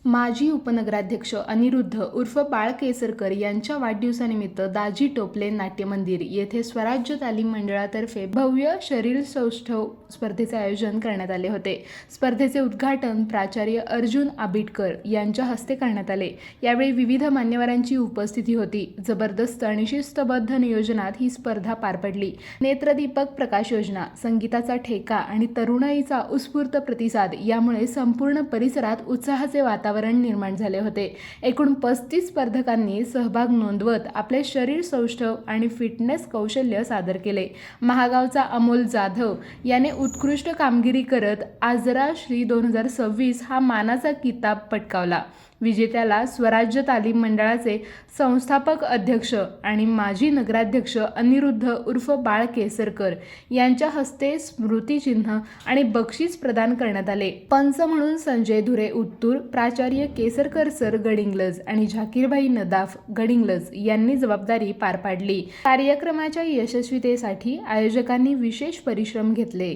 माजी उपनगराध्यक्ष अनिरुद्ध उर्फ बाळ केसरकर यांच्या वाढदिवसानिमित्त दाजी टोपले नाट्य मंदिर येथे स्वराज्य तालीम मंडळातर्फे भव्य शरीर सौष्ठव स्पर्धेचे आयोजन करण्यात आले होते। स्पर्धेचे उद्घाटन प्राचार्य अर्जुन आबिटकर यांच्या हस्ते करण्यात आले। यावेळी विविध मान्यवरांची उपस्थिती होती। जबरदस्त आणि शिस्तबद्ध नियोजनात ही स्पर्धा पार पडली। नेत्रदीपक प्रकाश योजना, संगीताचा ठेका आणि तरुणाईचा उत्स्फूर्त प्रतिसाद यामुळे संपूर्ण परिसरात उत्साहाचे वातावरण निर्माण झाले होते। एकूण 35 स्पर्धकांनी सहभाग नोंदवत आपले शरीर सौष्ठव आणि फिटनेस कौशल्य सादर केले। महागावचा अमोल जाधव याने उत्कृष्ट कामगिरी करत आजरा श्री 2026 हा मानाचा किताब पटकावला। विजेत्याला स्वराज्य तालीम मंडळाचे संस्थापक अध्यक्ष आणि माजी नगराध्यक्ष अनिरुद्ध उर्फ बाळ केसरकर यांच्या हस्ते स्मृतिचिन्ह आणि बक्षीस प्रदान करण्यात आले। पंच म्हणून संजय धुरे उत्तूर, प्राचार्य केसरकर सर गडिंग्लज आणि झाकीरभाई नदाफ गडिंग्लज यांनी जबाबदारी पार पाडली। कार्यक्रमाच्या यशस्वीतेसाठी आयोजकांनी विशेष परिश्रम घेतले।